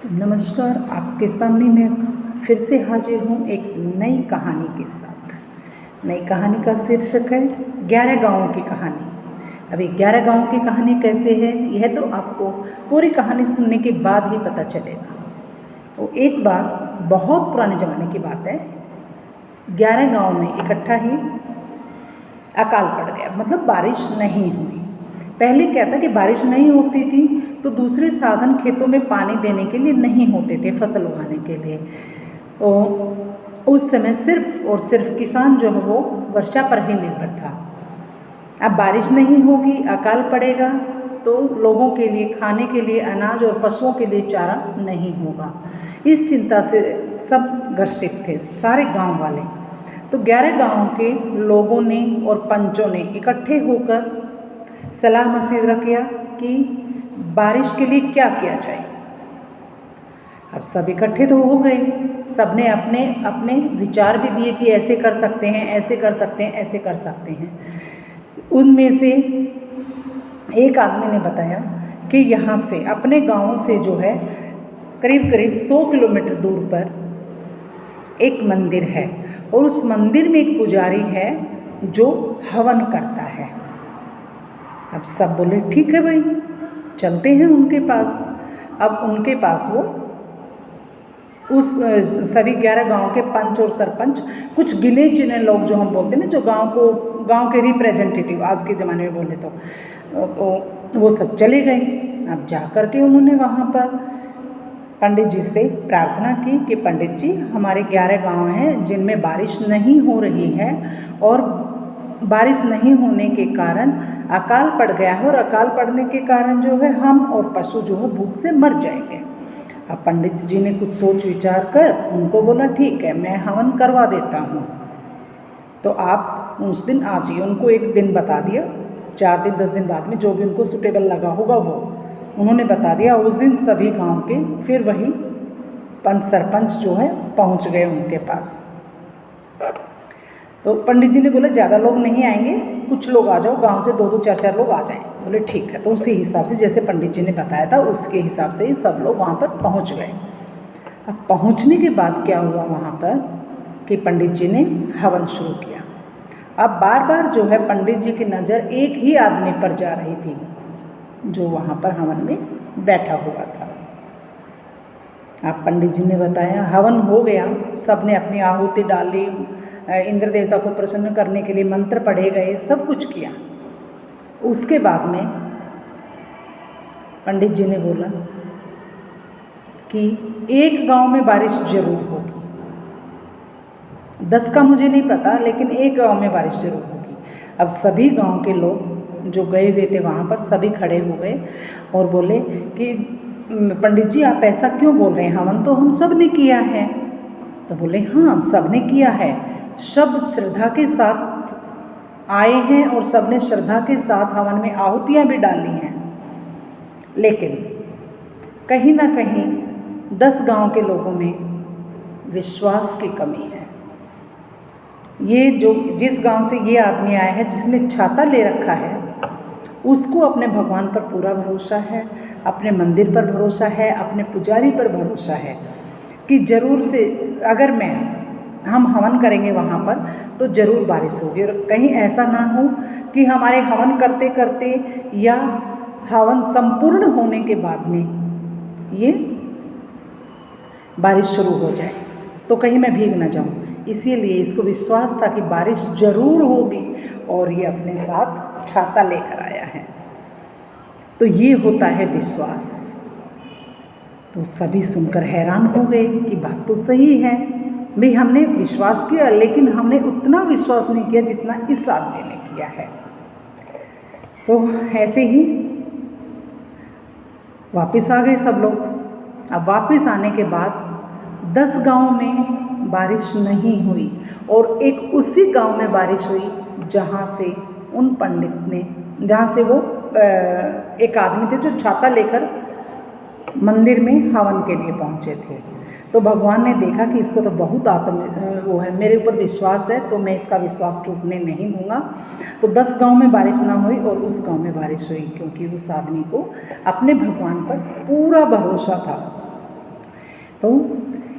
नमस्कार, आपके सामने मैं फिर से हाजिर हूँ एक नई कहानी के साथ। नई कहानी का शीर्षक है 11 गाँवों की कहानी। अभी 11 गाँवों की कहानी कैसे है यह तो आपको पूरी कहानी सुनने के बाद ही पता चलेगा। तो एक बार बहुत पुराने ज़माने की बात है, 11 गाँव में इकट्ठा ही अकाल पड़ गया, मतलब बारिश नहीं हुई। पहले क्या था कि बारिश नहीं होती थी तो दूसरे साधन खेतों में पानी देने के लिए नहीं होते थे, फसल उगाने के लिए। तो उस समय सिर्फ और सिर्फ किसान जो है वो वर्षा पर ही निर्भर था। अब बारिश नहीं होगी, अकाल पड़ेगा तो लोगों के लिए खाने के लिए अनाज और पशुओं के लिए चारा नहीं होगा। इस चिंता से सब ग्रसित थे, सारे गांव वाले। तो 11 गांवों के लोगों ने और पंचों ने इकट्ठे होकर सलाह मशवरा किया कि बारिश के लिए क्या किया जाए। अब सब इकट्ठे तो हो गए, सबने अपने अपने विचार भी दिए कि ऐसे कर सकते हैं, ऐसे कर सकते हैं, ऐसे कर सकते हैं। उनमें से एक आदमी ने बताया कि यहाँ से अपने गांव से जो है करीब करीब 100 किलोमीटर दूर पर एक मंदिर है और उस मंदिर में एक पुजारी है जो हवन करता है। अब सब बोले ठीक है भाई, चलते हैं उनके पास। अब उनके पास वो उस सभी 11 गांव के पंच और सरपंच, कुछ गिने चुने लोग जो हम बोलते हैं ना, जो गांव के रिप्रेजेंटेटिव आज के ज़माने में बोले तो वो सब चले गए। अब जा कर के उन्होंने वहाँ पर पंडित जी से प्रार्थना की कि पंडित जी, हमारे 11 गांव हैं जिनमें बारिश नहीं हो रही है और बारिश नहीं होने के कारण अकाल पड़ गया है और अकाल पड़ने के कारण जो है हम और पशु जो है भूख से मर जाएंगे। अब पंडित जी ने कुछ सोच विचार कर उनको बोला ठीक है, मैं हवन करवा देता हूँ, तो आप उस दिन आ जाइए। उनको एक दिन बता दिया, 4 दिन 10 दिन बाद में जो भी उनको सुटेबल लगा होगा वो उन्होंने बता दिया। उस दिन सभी गांव के फिर वही पंच सरपंच जो है पहुंच गए उनके पास। तो पंडित जी ने बोला ज़्यादा लोग नहीं आएंगे, कुछ लोग आ जाओ, गांव से 2-2 4-4 लोग आ जाएं। बोले ठीक है। तो उसी हिसाब से जैसे पंडित जी ने बताया था उसके हिसाब से ही सब लोग वहाँ पर पहुँच गए। अब पहुँचने के बाद क्या हुआ वहाँ पर कि पंडित जी ने हवन शुरू किया। अब बार बार जो है पंडित जी की नज़र एक ही आदमी पर जा रही थी जो वहाँ पर हवन में बैठा हुआ था। अब पंडित जी ने बताया, हवन हो गया, सब ने अपनी आहुति डाली, इंद्र देवता को प्रसन्न करने के लिए मंत्र पढ़े गए, सब कुछ किया। उसके बाद में पंडित जी ने बोला कि एक गांव में बारिश जरूर होगी, 10 का मुझे नहीं पता, लेकिन एक गांव में बारिश जरूर होगी। अब सभी गांव के लोग जो गए हुए थे वहाँ पर सभी खड़े हो गए और बोले कि पंडित जी आप ऐसा क्यों बोल रहे हैं, हवन तो हम सब ने किया है। तो बोले हाँ सब ने किया है, सब श्रद्धा के साथ आए हैं और सब ने श्रद्धा के साथ हवन में आहुतियाँ भी डाली हैं, लेकिन कहीं ना कहीं 10 गांव के लोगों में विश्वास की कमी है। ये जो जिस गांव से ये आदमी आया है जिसने छाता ले रखा है उसको अपने भगवान पर पूरा भरोसा है, अपने मंदिर पर भरोसा है, अपने पुजारी पर भरोसा है कि ज़रूर से अगर हम हवन करेंगे वहाँ पर तो ज़रूर बारिश होगी। और कहीं ऐसा ना हो कि हमारे हवन करते करते या हवन संपूर्ण होने के बाद में ये बारिश शुरू हो जाए तो कहीं मैं भीग ना जाऊँ। इसीलिए इसको विश्वास था कि बारिश जरूर होगी और ये अपने साथ छाता लेकर आया है। तो ये होता है विश्वास। तो सभी सुनकर हैरान हो गए कि बात तो सही है भाई, हमने विश्वास किया लेकिन हमने उतना विश्वास नहीं किया जितना इस आदमी ने किया है। तो ऐसे ही वापस आ गए सब लोग। अब वापस आने के बाद 10 गांव में बारिश नहीं हुई और एक उसी गांव में बारिश हुई जहाँ से उन पंडित ने, जहाँ से वो एक आदमी थे जो छाता लेकर मंदिर में हवन के लिए पहुँचे थे। तो भगवान ने देखा कि इसको तो बहुत वो है, मेरे ऊपर विश्वास है तो मैं इसका विश्वास टूटने नहीं दूंगा। तो 10 गांव में बारिश ना हुई और उस गांव में बारिश हुई, क्योंकि उस आदमी को अपने भगवान पर पूरा भरोसा था तो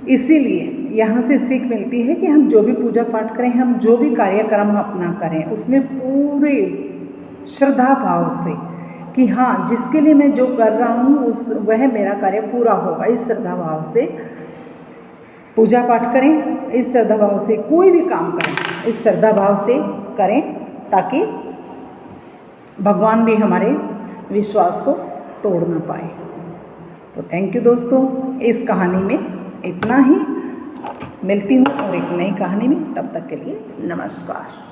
इसीलिए यहाँ से सीख मिलती है कि हम जो भी पूजा पाठ करें, हम जो भी कार्यक्रम अपना करें, उसमें पूरे श्रद्धा भाव से कि हाँ, जिसके लिए मैं जो कर रहा हूँ वह मेरा कार्य पूरा होगा, इस श्रद्धा भाव से पूजा पाठ करें, इस श्रद्धा भाव से कोई भी काम करें, इस श्रद्धा भाव से करें, ताकि भगवान भी हमारे विश्वास को तोड़ ना पाए। तो थैंक यू दोस्तों, इस कहानी में इतना ही। मिलती हूँ और एक नई कहानी में, तब तक के लिए नमस्कार।